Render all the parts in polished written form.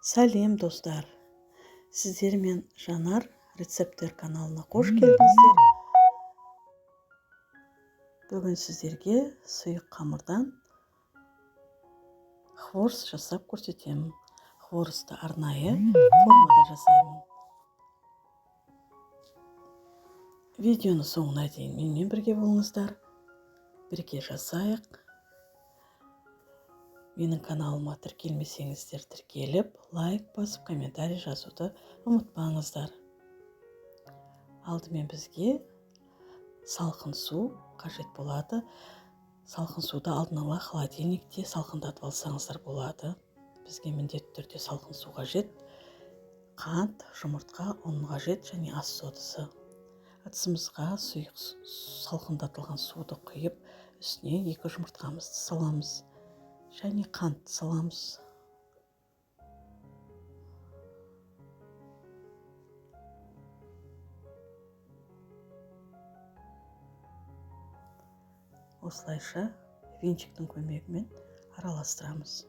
Сәлем достар, сіздер мен Жанар рецепттер каналына қош келдіңіздер. Бүгін сіздерге сұйық қамырдан хворс жасап көрсетемін. Хворсты арнайы формада жасаймын. Видеоны соңына дейін менімен бірге болыңыздар. Бірге жасайық. Менің каналыма тіркелмесеңіздер тіркеліп, лайк басып, комментарий жазуды ұмытпаңыздар. Алдымен бізге салқын су қажет болады. Салқын суды алдын ала холодильникте салқындатып алсаңыздар болады. Бізге міндетті түрде салқын су қажет. Қант, жұмыртқа, ұн қажет және ас содасы. Ыдысымызға сұйық салқындатылған суды құйып, үстіне 2 жұмыртқамызды саламыз. Және қант саламыз. Осылайша венчиктің көмегімен араластырамыз.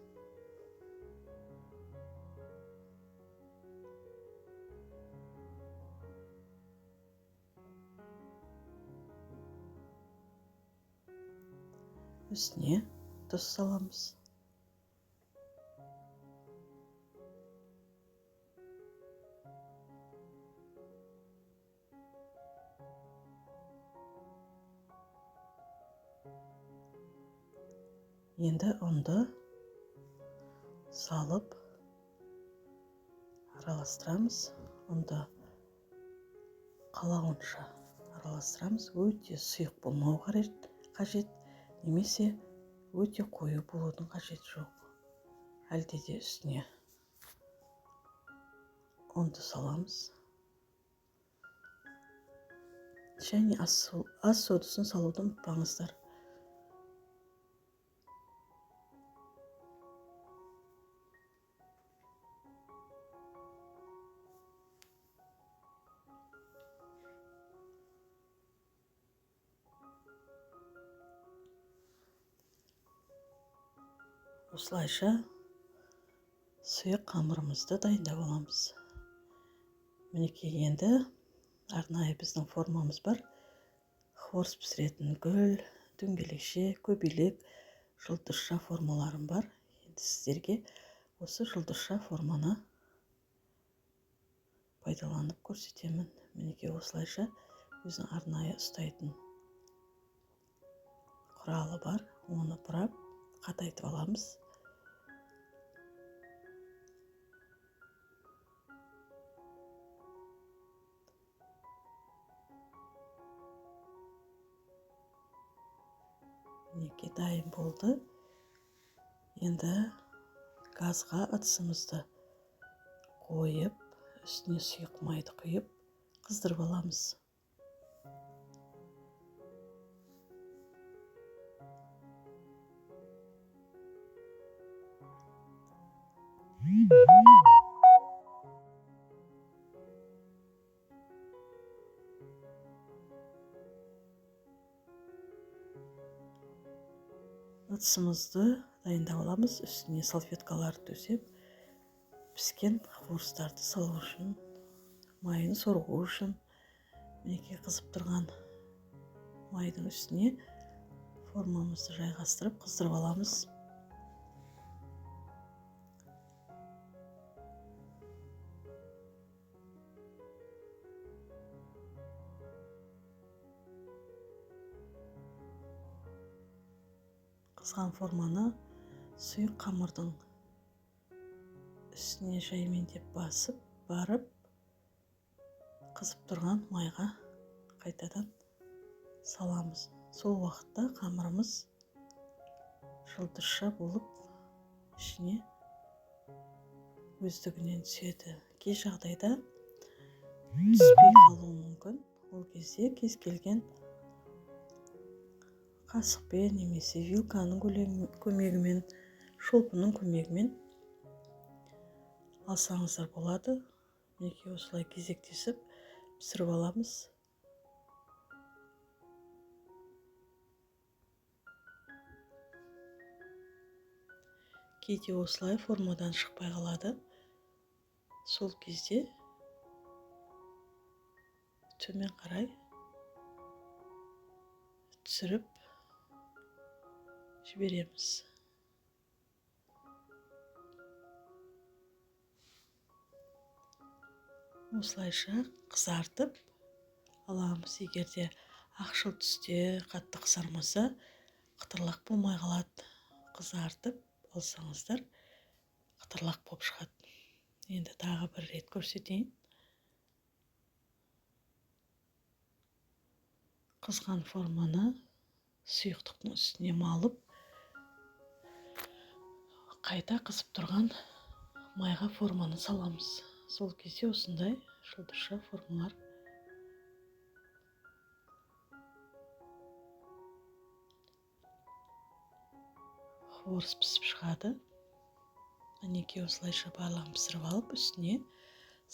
Үстіне тұз саламыз. Енді ұнды салып араластырамыз. Ұнды қалауынша араластырамыз. Өте сұйық болмау қажет, немесе өте қою болудың қажет жоқ. Әлде де үстіне ұнды саламыз. Және ас содасын салуды ұмытпаңыздар. Осылайша сұйық қамырымызды дайындап аламыз. Мінекей, енді арнайы біздің формамыз бар. Хворс пісіретін гүл, дөңгелекше, көбелек, жұлдызша формаларым бар. Енді сіздерге осы жұлдызша форманы пайдаланып көрсетемін. Мінекей, осылайша өзінің арнайы ұстайтын құралы бар. Оны бұрап қатайтып аламыз. Мінекей, дайын болды. Енді газға ыдысымызды қойып, үстіне сұйық майды құйып, қыздырып аламыз. Ыдысымызды дайындап аламыз. Үстіне салфеткаларды төсеп, піскен хворстарды салу үшін, майын сорғу үшін, мінекей, қызып тұрған майдың үстіне формамызды жайғастырып, қыздырып аламыз. Қызған форманы сұйық қамырдың үстіне жаймендеп басып, барып, қызып тұрған майға қайтадан саламыз. Сол уақытта қамырымыз жылдызша болып, ішіне өздігінен түседі. Кей жағдайда түспей қалуы мүмкін. Ол кезде кез келген қасықпен немесе вилканың көмегімен, шолпының көмегімен алсаңыздар болады. Мінекей, осылай кезектесіп пісіріп аламыз. Кейде осылай формадан шықпай қалады. сол кезде төмен қарай түсіріп жібереміз. Осылайша қызартып аламыз. Егерде ақшыл түсте қатты қызармаса, қытырлақ болмай қалады. Қызартып алсаңыздар, қытырлақ болып шығады. Енді тағы бір рет көрсетейін. Қызған форманы сұйықтықтың үстіне малып, қайта қызып тұрған майға форманы саламыз. Сол кезде осындай жұлдызша формалар орыс пісіп шығады. Әнеке осылайша барлығын пісіріп алып, үстіне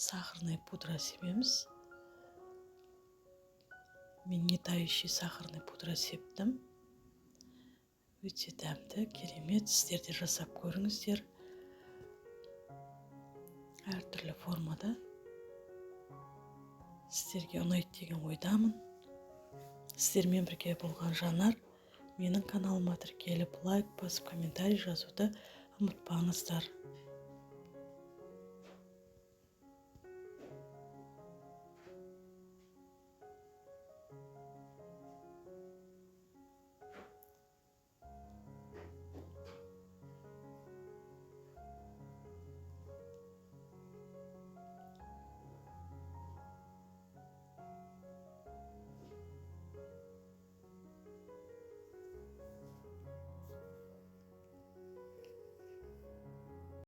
сахарный пудра себеміз. Мен не тающий сахарный пудра септім. Өте дәмді, керемет. Сіздер де жасап көріңіздер. Әртүрлі формада сіздерге ұнайды деген ойдамын. Сіздермен бірге болған Жанар. Менің каналыма тіркеліп, лайк басып, комментарий жазуды ұмытпаңыздар.